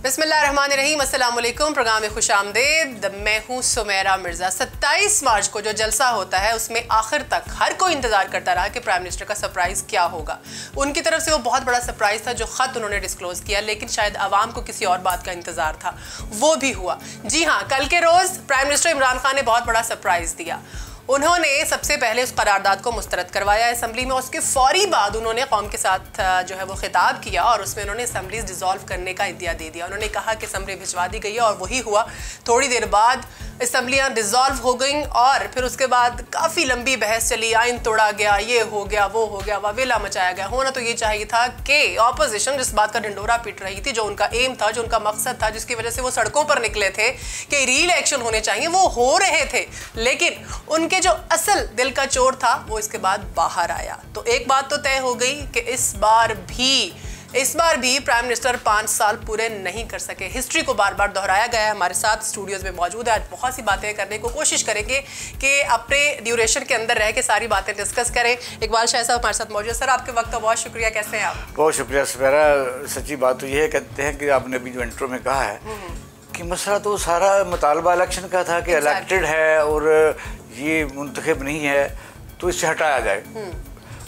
बिस्मिल्लाहिर्रहमानिर्रहीम, अस्सलाम वालेकुम। प्रोग्राम में खुश आमदेद। मैं हूँ सुमेरा मिर्ज़ा। 27 मार्च को जो जलसा होता है उसमें आखिर तक हर कोई इंतज़ार करता रहा कि प्राइम मिनिस्टर का सरप्राइज़ क्या होगा। उनकी तरफ से वो बहुत बड़ा सरप्राइज़ था जो ख़त उन्होंने डिस्क्लोज़ किया, लेकिन शायद आवाम को किसी और बात का इंतज़ार था, वो भी हुआ। जी हाँ, कल के रोज़ प्राइम मिनिस्टर इमरान खान ने बहुत बड़ा सरप्राइज़ दिया। उन्होंने सबसे पहले उस करारदाद को मुस्तरद करवाया असेंबली में। उसके फौरी बाद उन्होंने कौम के साथ जो है वो खिताब किया और उसमें उन्होंने असेंबलीज डिसॉल्व करने का इंदिया दे दिया। उन्होंने कहा कि असेंबली भिजवा दी गई है और वही हुआ। थोड़ी देर बाद असेंबलियाँ डिसॉल्व हो गई और फिर उसके बाद काफ़ी लंबी बहस चली, आइन तोड़ा गया, ये हो गया, वो हो गया, वावेला मचाया गया। होना तो ये चाहिए था कि ऑपोजिशन जिस बात का ढिंडोरा पीट रही थी, जो उनका एम था, जो उनका मकसद था, जिसकी वजह से वो सड़कों पर निकले थे कि री इलेक्शन होने चाहिए, वो हो रहे थे। लेकिन उनके जो असल दिल का चोर था वो इसके बाद बाहर आया। तो एक बात तो तय हो गई कि इस बार भी प्राइम मिनिस्टर 5 साल पूरे नहीं कर सके। हिस्ट्री को बार बार दोहराया गया है। हमारे साथ स्टूडियोज में मौजूद है। आज बहुत सी बातें करने को कोशिश करेंगे कि अपने ड्यूरेशन के अंदर रह के सारी बातें डिस्कस करें। इकबाल शाह साहब हमारे साथ मौजूद। सर, आपके वक्त का बहुत शुक्रिया। कैसे हैं आप? बहुत शुक्रिया सुमेरा। सच्ची बात तो ये है, कहते हैं कि आपने अभी जो इंट्रो में कहा है कि मसला तो सारा मुतालबा इलेक्शन का था कि इलेक्टेड है और ये मुंतखब नहीं है तो इससे हटाया जाए।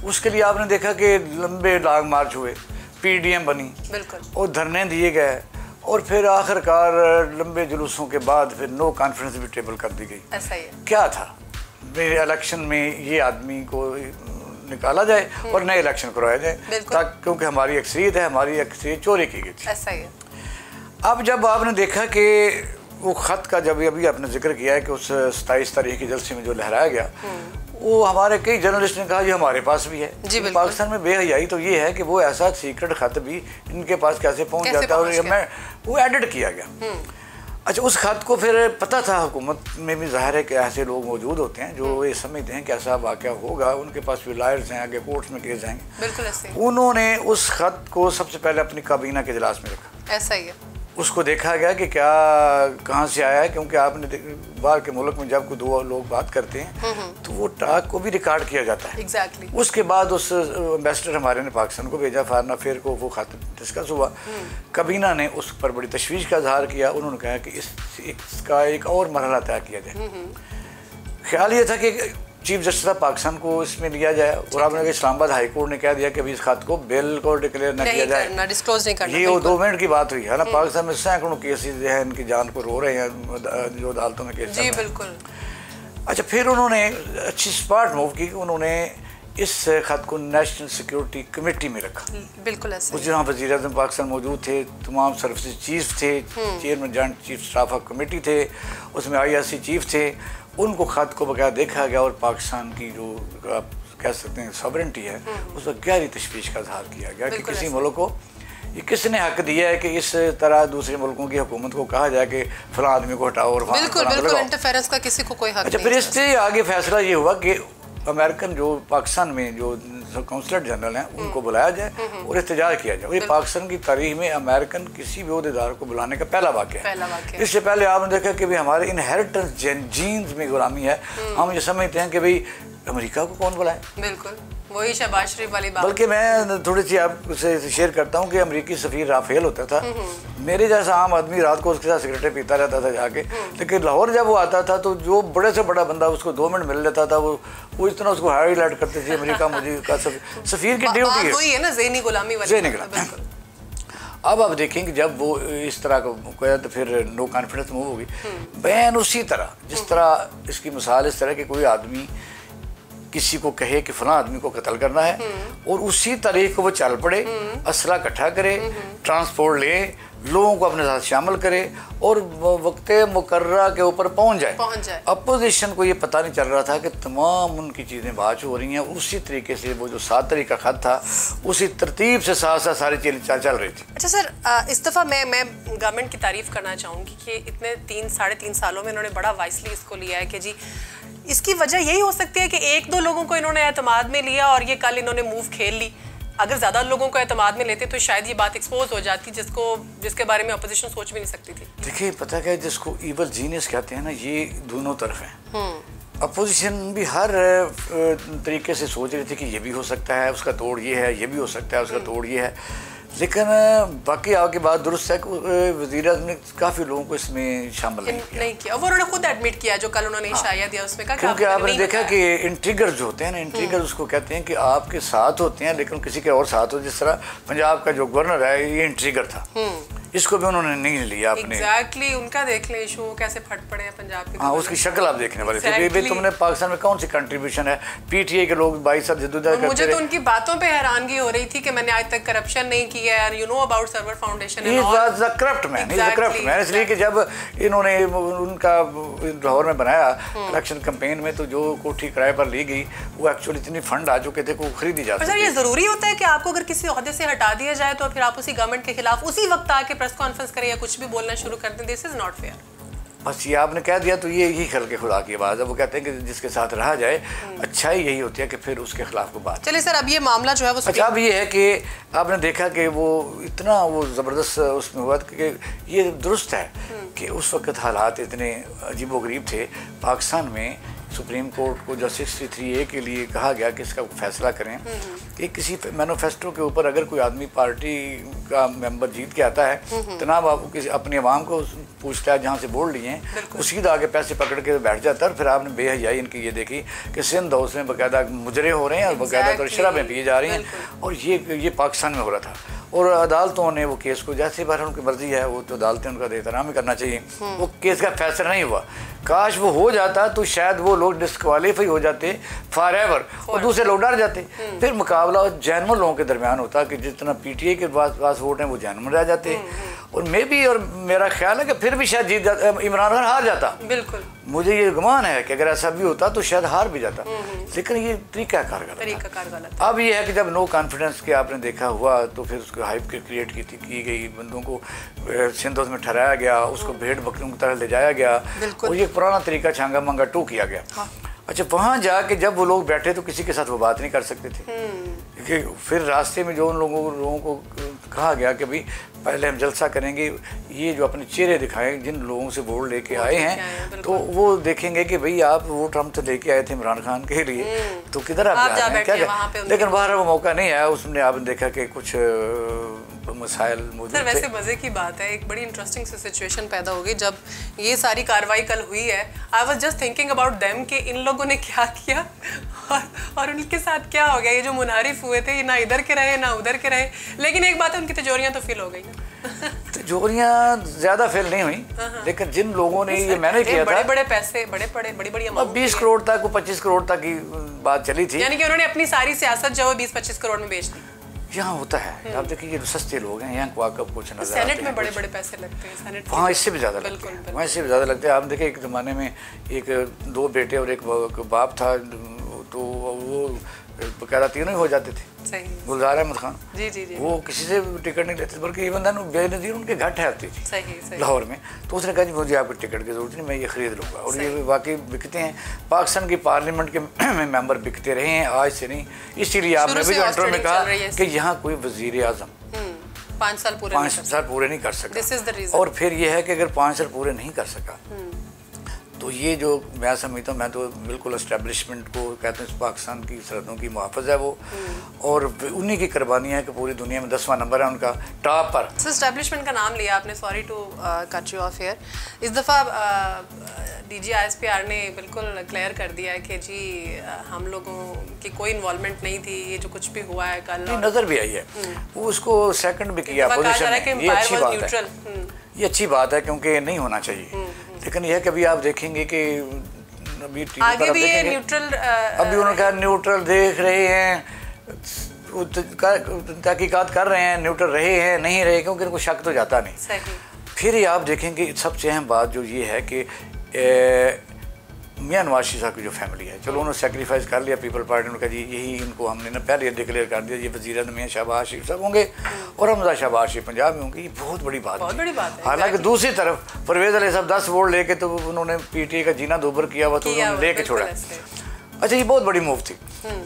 उसके लिए आपने देखा कि लंबे लॉन्ग मार्च हुए, पीडीएम बनी, बिल्कुल, और धरने दिए गए और फिर आखिरकार लंबे जुलूसों के बाद फिर नो कॉन्फ्रेंस भी टेबल कर दी गई। ऐसा ही है। क्या था, मेरे इलेक्शन में ये आदमी को निकाला जाए और नए इलेक्शन करवाया जाए, ताकि क्योंकि हमारी अक्सरियत चोरी की गई थी। ऐसा ही है। अब जब आपने देखा कि वो ख़त का, जब अभी आपने जिक्र किया है कि उस 27 तारीख के जलसे में जो लहराया गया, वो हमारे कई जर्नलिस्ट ने कहा ये हमारे पास भी है। पाकिस्तान में बेहयाई तो ये है कि वो ऐसा सीक्रेट खत भी इनके पास कैसे पहुंच जाता है, और वो एडिट किया गया। अच्छा, उस खत को फिर पता था हुकूमत में भी, जाहिर है कि ऐसे लोग मौजूद होते हैं जो ये समझते हैं कि ऐसा वाक़या होगा, उनके पास भी लायर्स हैं, आगे कोर्ट्स में केस जाएंगे। बिल्कुल ऐसे। उन्होंने उस खत को सबसे पहले अपनी काबीना के इजलास में रखा। ऐसा ही है। उसको देखा गया कि क्या कहाँ से आया है, क्योंकि आपने बाहर के मुल्क में जब कोई दो लोग बात करते हैं तो वो टाक को भी रिकॉर्ड किया जाता है। Exactly. उसके बाद उस एम्बेसडर हमारे ने पाकिस्तान को भेजा, फॉरेन अफेयर को, वो खाते डिस्कस हुआ। काबीना ने उस पर बड़ी तशवीश का इजहार किया। उन्होंने कहा कि इसका एक और मरहला तय किया जाए। ख्याल ये था कि चीफ जस्टिस ऑफ पाकिस्तान को इसमें लिया जाए, और आपने इस्लामाबाद हाई कोर्ट ने कह दिया कि अभी इस खत को बिल्कुल डिक्लेयर न किया जाए, डिस्क्लोज नहीं करना। ये वो 2 मिनट की बात हुई है ना। पाकिस्तान में सैकड़ों केसेस हैं, इनकी जान को रो रहे हैं जो अदालतों में केस। जी बिल्कुल। अच्छा, फिर उन्होंने अच्छी स्मार्ट मूव की, उन्होंने इस खत को नेशनल सिक्योरिटी कमेटी में रखा। बिल्कुल ऐसे। उस जहाँ वज़ीर आज़म पाकिस्तान मौजूद थे, तमाम सर्विसेज चीफ थे, chairman joint chief staff of committee थे, उसमें IRC चीफ थे। उनको खत को बकाया देखा गया और पाकिस्तान की जो आप कह सकते हैं सॉवरेनिटी है, उस पर गहरी तशवीश का इजहार किया गया कि किसी मुल्क को ये किसने हक दिया है कि इस तरह दूसरे मुल्कों की हुकूमत को कहा जाए कि फलां आदमी को हटाओ और बिल्कुल इंटरफेरेंस का किसी को कोई हक नहीं। अच्छा, फिर इससे आगे फैसला ये हुआ कि अमेरिकन जो पाकिस्तान में जो काउंसलर जनरल हैं उनको बुलाया जाए और एहतजाज किया जाए। ये पाकिस्तान की तारीख में अमेरिकन किसी भी ओहदेदार को बुलाने का पहला वाक़या है। इससे पहले आपने देखा कि भाई हमारे इनहेरिटेंस जीन्स में गुलामी है। हम ये समझते हैं कि भाई अमेरिका को कौन बुलाए। बिल्कुल वही शहबाज शरीफ वाली बात। बल्कि मैं थोड़ी सी आपसे शेयर करता हूँ कि अमेरिकी सफ़ीर राफेल होता था, मेरे जैसा आम आदमी रात को उसके साथ सिगरेटें पीता रहता था जाके, लेकिन लाहौर जब वो आता था तो जो बड़े से बड़ा बंदा उसको 2 मिनट मिल लेता था, वो इतना उसको हाईलाइट करते थे अमेरिका मुझे का सफ़ीर की ड्यूटी है। वही है ना, ज़हनी गुलामी वाली। ज़हनी गुलामी। अब आप देखेंगे जब वो इस तरह का किया तो फिर नो कॉन्फिडेंस मूव होगी। बैन उसी तरह, जिस तरह इसकी मिसाल इस तरह कि कोई आदमी किसी को कहे कि फलां आदमी को कत्ल करना है और उसी तारीख को वो चल पड़े, असला इकट्ठा करे, ट्रांसपोर्ट ले, लोगों को अपने साथ शामिल करे और वक्त मुकर्रा के ऊपर पहुंच जाए। अपोजिशन को ये पता नहीं चल रहा था कि तमाम उनकी चीज़ें बात हो रही हैं। उसी तरीके से वो जो 7 तारीख का खत था, उसी तरतीब से साथ साथ सारी चीज़ें चल रही थी। अच्छा सर, इस दफ़ा मैं गवर्नमेंट की तारीफ़ करना चाहूँगी कि इतने 3-3.5 सालों में इन्होंने बड़ा वाइसली इसको लिया है कि जी इसकी वजह यही हो सकती है कि 1-2 लोगों को इन्होंने एतमाद में लिया और ये कल इन्होंने मूव खेल ली। अगर ज़्यादा लोगों को एतमाद में लेते तो शायद ये बात एक्सपोज हो जाती, जिसके बारे में अपोजिशन सोच भी नहीं सकती थी। देखिए, पता क्या, जिसको इवल जीनियस कहते हैं ना, ये दोनों तरफ हैं। अपोजिशन भी हर तरीके से सोच रही थी कि ये भी हो सकता है, उसका तोड़ ये है, ये भी हो सकता है, उसका तोड़ ये है। लेकिन बाकी आपकी बात दुरुस्त है कि वज़ीर-ए-आज़म ने काफ़ी लोगों को इसमें शामिल नहीं किया। वो उन्होंने खुद एडमिट किया जो कल उन्होंने इशारा दिया उसमें कहा, क्योंकि आपने देखा कि इंट्रिगर जो होते हैं ना, इंट्रिगर उसको कहते हैं कि आपके साथ होते हैं लेकिन किसी के और साथ हो। जिस तरह पंजाब का जो गवर्नर है ये इंट्रिगर था, इसको भी उन्होंने नहीं लिया अपने। एग्जैक्टली उनका देख ले इशू कैसे फट पड़े हैं पंजाब के। हाँ, उसकी शक्ल आप देखने वाले थे। तुमने पाकिस्तान में कौन सी कंट्रीब्यूशन है, पीटीआई के लोग 22 साल जद्दोजहद करते रहे। मुझे तो उनकी बातों पे हैरानगी हो रही थी कि मैंने आज तक करप्शन नहीं किया है, you know about server foundation and all. The corrupt man, he is the corrupt man. इसलिए कि जब इन्होंने उनका लाहौर में बनाया इलेक्शन कैंपेन में, तो जो कोठी किराए पर ली गई वो एक्चुअली इतनी फंड आ चुके थे कि वो खरीदी जा सकती। ये जरूरी होता है कि आपको अगर किसी ओहदे से हटा दिया जाए तो फिर आप उसी गवर्नमेंट के खिलाफ उसी वक्त आके प्रेस कॉन्फ्रेंस करें या कुछ भी बोलना शुरू कर दें? This is not fair. बस ये आपने कह दिया तो ये यही खल के खुदा की आवाज़ है। वो कहते हैं कि जिसके साथ रहा जाए अच्छाई यही होती है कि फिर उसके खिलाफ को बात। चलिए सर, अब ये मामला जो है वो अच्छा, अब ये है कि आपने देखा कि वो इतना वो ज़बरदस्त उसमें हुआ कि ये दुरुस्त है कि उस वक्त हालात इतने अजीबोगरीब थे पाकिस्तान में। सुप्रीम कोर्ट को जो 63A के लिए कहा गया कि इसका फैसला करें कि किसी मैनिफेस्टो के ऊपर अगर कोई आदमी पार्टी का मेंबर जीत के आता है तो ना आप किसी अपनी आवाम को पूछता है जहाँ से वोट लिए हैं, वो सीधा आगे पैसे पकड़ के बैठ जाता है। और फिर आपने बेहयाई इनकी ये देखी कि सिंध हाउस में बाकायदा मुजरे हो रहे हैं और बाकायदा तो शराबें पिए जा रही हैं, और ये पाकिस्तान में हो रहा था। और अदालतों ने वो केस को जैसे बार उनकी मर्जी है, वो तो अदालतें उनका एहतराम ही करना चाहिए। वो केस का फैसला नहीं हुआ, काश वो हो जाता तो शायद वो लोग डिस्क्वालीफाई हो जाते फॉर एवर और दूसरे लोग डर जाते। फिर मुकाबला जैनमन लोगों के दरमियान होता कि जितना पीटीआई के पास वोट हैं वो जैनमन रह जाते। और मे भी, और मेरा ख्याल है कि फिर भी शायद जीत जाता, इमरान खान हार जाता। बिल्कुल, मुझे ये गुमान है कि अगर ऐसा भी होता तो शायद हार भी जाता। लेकिन ये तरीका गलत। अब ये है कि जब नो कॉन्फिडेंस के आपने देखा हुआ तो फिर उसको हाइप क्रिएट की गई, बंदों को सिंध में ठहराया गया, उसको भेड़ बकरियों की तरह ले जाया गया और ये पुराना तरीका छांगा मंगा टू किया गया। अच्छा, वहाँ जाके जब वो लोग बैठे तो किसी के साथ वो बात नहीं कर सकते थे कि फिर रास्ते में जो उन लोगों को कहा गया कि भाई पहले हम जलसा करेंगे, ये जो अपने चेहरे दिखाएं जिन लोगों से वोट लेके आए हैं, तो वो देखेंगे कि भाई आप वोट हम तो लेके आए थे इमरान खान के लिए, तो किधर आप जा रहे हैं क्या। लेकिन बाहर वो मौका नहीं आया, उसमें आपने देखा कि कुछ मसाइल मौजूद थे। वैसे मज़े की बात है, एक बड़ी इंटरेस्टिंग सी सिचुएशन पैदा हो गई जब ये सारी कार्रवाई कल हुई है। I was just thinking about them कि इन लोगों ने क्या किया और उनके साथ क्या हो गया। ये जो मुनारिफ हुए थे, ये ना इधर के रहे ना उधर के रहे। लेकिन एक बात है, उनकी तिजोरियां तो फिल हो गई ना। तिजोरियां ज्यादा फेल नहीं हुई, लेकिन जिन लोगों ने ये मैंने किया था, बड़े पैसे, बड़ी अमाउंट, 20 करोड़ तक, 25 करोड़ तक की बात चली थी। यानी कि उन्होंने अपनी सारी सियासत जो है 20-25 करोड़ में बेच दी। यहाँ होता है, आप देखिए ये सस्ते लोग हैं, यहाँ वाकफ कुछ नजर आते हैं। सेनेट में बड़े पैसे लगते हैं, सेनेट हाँ, इससे भी ज़्यादा लगते हैं, वहाँ इससे भी ज़्यादा लगते हैं। आप देखिए एक ज़माने में एक 2 बेटे और एक बाप था, तो वो बकायदा तीनों ही हो जाते थे। गुलजार अहमद खान, जी, वो किसी से टिकट नहीं लेते, बल्कि इवन देन बेनज़ीर उनके घर ठहरती थी लाहौर में। तो उसने कहा जी मुझे आपको टिकट की जरूरत नहीं, मैं ये खरीद लूँगा। और ये वाकई बिकते हैं, पाकिस्तान की पार्लियामेंट के मेंबर बिकते रहे हैं, आज से नहीं। इसीलिए आपने भी जो इंटरव्यू में कहा कि यहाँ कोई वज़ीर आज़म 5 साल पूरे नहीं कर सका। और फिर ये है कि अगर 5 साल पूरे नहीं कर सका तो ये जो मैं समझता हूँ, मैं तो बिल्कुल एस्टेब्लिशमेंट को कहते हैं, पाकिस्तान की सरहदों की मुहाफ़िज़ है वो, और उन्हीं की कुर्बानियाँ है कि पूरी दुनिया में 10वां नंबर है उनका, टॉप पर। एस्टेब्लिशमेंट का नाम लिया आपने, sorry to cut you off here. इस दफ़ा DG ISPR ने बिल्कुल क्लियर कर दिया है कि जी हम लोगों की कोई इन्वॉल्वमेंट नहीं थी, ये जो कुछ भी हुआ है कल नज़र भी आई है। वो उसको सेकंड भी किया अपोजिशन में, ये अच्छी बात है, ये अच्छी बात है क्योंकि नहीं होना चाहिए। लेकिन यह कभी आप देखेंगे कि अभी आगे भी ये न्यूट्रल, अभी उन्होंने कहा न्यूट्रल देख रहे हैं, तहकीकात कर रहे हैं, न्यूट्रल रहे हैं नहीं रहे, क्योंकि उनको शक तो जाता नहीं। फिर ही आप देखेंगे सबसे अहम बात जो ये है कि मियां नवाज शरीफ साहब की जो फैमिली है, चलो उन्होंने सेक्रीफाइस कर लिया, पीपल पार्टी ने कहा जी यही इनको हमने ना पहले डिक्लेयर कर दिया, ये वज़ीर आज़म मियां शहबाज शरीफ साहब होंगे और हमजा शहबाज शरीफ पंजाब में होंगे। ये बहुत बड़ी बात है। हालांकि दूसरी तरफ परवेज़ अली साहब 10 वोट लेके तो उन्होंने PTI का जीना दोबर किया हुआ, तो उन्होंने लेके छोड़ा। अच्छा, ये बहुत बड़ी मूव थी,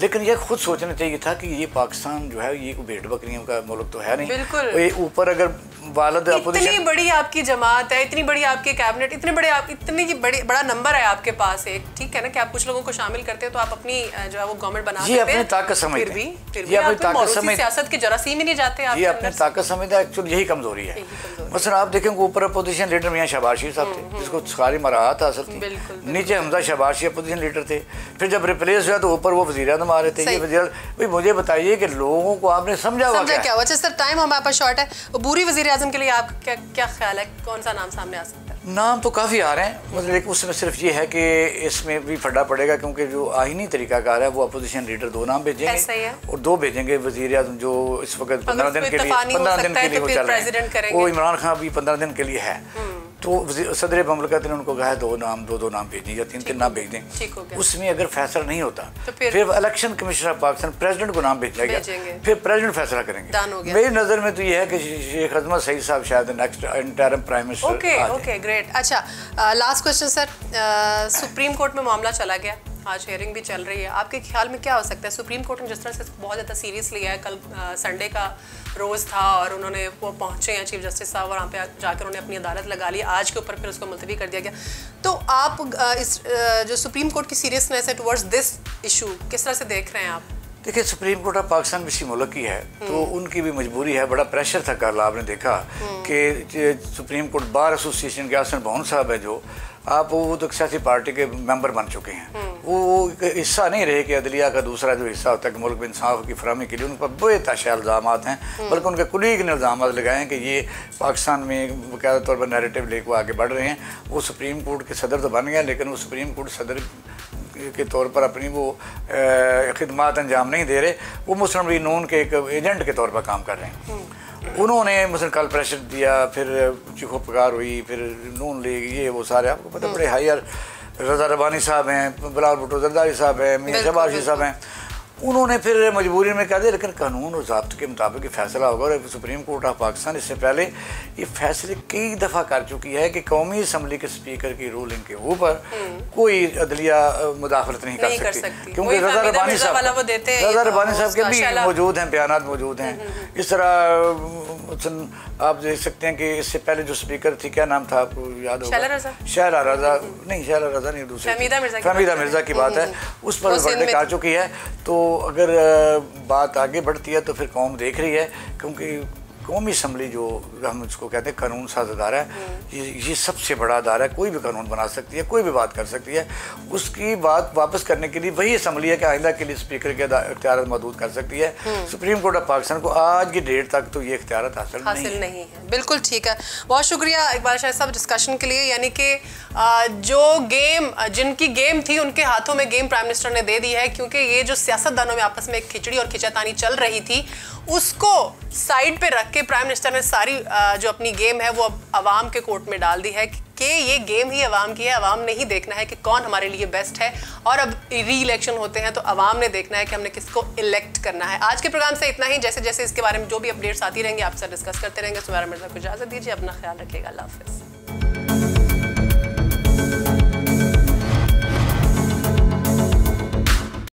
लेकिन ये खुद सोचना चाहिए था कि ये पाकिस्तान जो है ये कोई भेड़ बकरियों का मुल्क तो है नहीं। बिल्कुल। ये ऊपर अगर वालद इतनी बड़ी आपकी जमात है, इतनी बड़ी आपकी कैबिनेट, इतनी बड़ा नंबर है आपके पास एक, ठीक है ना, कि आप कुछ लोगों को शामिल करते हो तो आप अपनी जो है वो गवर्नमेंट बना सकते हैं। अपनी ताकत समझते हैं, फिर भी अपनी ताकत समझ, सियासत के जरासीम ही नहीं जाते आप। ये अपनी ताकत समझते हैं, एक्चुअली यही कमजोरी है। मसलन आप देखेंगे ऊपर अपोजिशन लीडर मियां शहबाज शरीफ साहब थे, जिसको सारी मराहत हासिल थी। नीचे हमजा शहबाज शरीफ अपोजिशन लीडर थे, फिर जब रिप्लेस हुआ तो ऊपर वो वज़ीर आज़म आ रहे थे। ये वज़ीर, भाई मुझे बताइए कि लोगों को आपने समझा क्या हुआ? सर टाइम हमारे पास शॉर्ट है, बुरी वज़ीर आज़म के लिए आप क्या ख्याल है, कौन सा नाम सामने आ सकता है? नाम तो काफ़ी आ रहे हैं, मतलब एक उसमें सिर्फ ये है कि इसमें भी फटा पड़ेगा, क्योंकि जो आईनी तरीकाकार है वो अपोजिशन लीडर 2 नाम भेजेंगे और 2 भेजेंगे वज़ीर आज़म जो इस वक्त 15 दिन के लिए वो चल रहे हैं। वो इमरान खान भी 15 दिन के लिए है, तो सदर ममलकत ने उनको कहा 2 नाम भेजें या 3 नाम भेज दें। उसमें अगर फैसला नहीं होता तो फिर election commissioner of Pakistan president को नाम भेजा गया, फिर प्रेसिडेंट फैसला करेंगे। मेरी नज़र में तो ये है कि शेख अजमत सईद साहब शायद next interim prime minister. Okay great. अच्छा, last question sir, Supreme Court में मामला चला गया, आज हियरिंग भी चल रही है, आपके ख्याल में क्या हो सकता है? सुप्रीम कोर्ट ने जिस तरह से बहुत ज़्यादा सीरियस लिया है, कल संडे का रोज़ था और उन्होंने वो पहुंचे हैं चीफ जस्टिस साहब और वहाँ पे जाकर उन्होंने अपनी अदालत लगा ली, आज के ऊपर फिर उसको मुलतवी कर दिया गया। तो आप इस जो सुप्रीम कोर्ट की सीरियसनेस है टुवर्ड्स दिस इशू, किस तरह से देख रहे हैं आप? देखिए, सुप्रीम कोर्ट ऑफ पाकिस्तान किसी मुल्क की है तो उनकी भी मजबूरी है। बड़ा प्रेशर था, कल आपने देखा कि सुप्रीम कोर्ट बार एसोसिएशन के आसन भवन साहब है, जो आप वो तो सियासी पार्टी के मेंबर बन चुके हैं, वो हिस्सा नहीं रहे कि अदलिया का दूसरा जो हिस्सा होता है कि मुल्क में इंसाफ की फरहमी के लिए उन पर बेतहाशा इल्ज़ाम हैं, बल्कि उनके कुलीग ने इल्ज़ाम लगाए हैं कि ये पाकिस्तान में बाकायदा तौर पर नैरेटिव लेकर आगे बढ़ रहे हैं। वो सुप्रीम कोर्ट के सदर तो बन गए, लेकिन वो सुप्रीम कोर्ट सदर के तौर पर अपनी वो खिदमात अंजाम नहीं दे रहे, वो मुस्लिम लीग नून के एक एजेंट के तौर पर काम कर रहे हैं। उन्होंने मुझे कल प्रेशर दिया, फिर चीखो पुकार हुई, फिर नून लीग ये वो सारे आपको पता बड़े हायर, रज़ा रबानी साहब हैं, बिलावल भुट्टो जरदारी साहब हैं, मियां शहबाज शरीफ साहब हैं, उन्होंने फिर मजबूरी में कह दिया लेकिन कानून और ज़ाब्ते के मुताबिक फैसला होगा। और सुप्रीम कोर्ट ऑफ पाकिस्तान इससे पहले ये फैसले कई दफ़ा कर चुकी है कि कौमी असम्बली के स्पीकर की रूलिंग के ऊपर कोई अदलिया मुदाखलत नहीं कर सकती, क्योंकि रज़ा रबानी साहब के भी मौजूद हैं, बयान मौजूद हैं। इस तरह आप देख सकते हैं कि इससे पहले जो स्पीकर थी, क्या नाम था आपको याद होगा? शहला रज़ा नहीं, दूसरी फहमीदा मिर्ज़ा की बात है, उस पर वर्डिक्ट आ चुकी है। तो अगर बात आगे बढ़ती है तो फिर कौम देख रही है, क्योंकि कौमी असम्बली जो हम इसको कहते हैं कानून साज अदारा है, ये सबसे बड़ा अदारा है, कोई भी कानून बना सकती है, कोई भी बात कर सकती है। उसकी बात वापस करने के लिए वही असम्बली है कि आइंदा के लिए स्पीकर के इख्तियार महदूद कर सकती है। सुप्रीम कोर्ट ऑफ पाकिस्तान को आज की डेट तक तो ये इख्तियार हासिल नहीं है। बिल्कुल ठीक है, बहुत शुक्रिया इकबाल शाह साहब डिस्कशन के लिए। यानी कि जो गेम जिनकी गेम थी उनके हाथों में गेम प्राइम मिनिस्टर ने दे दी है, क्योंकि ये जो सियासतदानों में आपस में एक खिचड़ी और खिंचातानी चल रही थी उसको साइड पे रख के प्राइम मिनिस्टर ने सारी जो अपनी गेम है वो अब अवाम के कोर्ट में डाल दी है कि ये गेम ही अवाम की है। अवाम ने ही देखना है कि कौन हमारे लिए बेस्ट है, और अब री इलेक्शन होते हैं तो अवाम ने देखना है कि हमने किसको इलेक्ट करना है। आज के प्रोग्राम से इतना ही। जैसे जैसे इसके बारे में जो भी अपडेट्स आती रहेंगे आपसे डिस्कस करते रहेंगे। सुमेरा मिर्जा को इजाज़त दीजिए, अपना ख्याल रखिएगा, अल्लाह हाफिज़।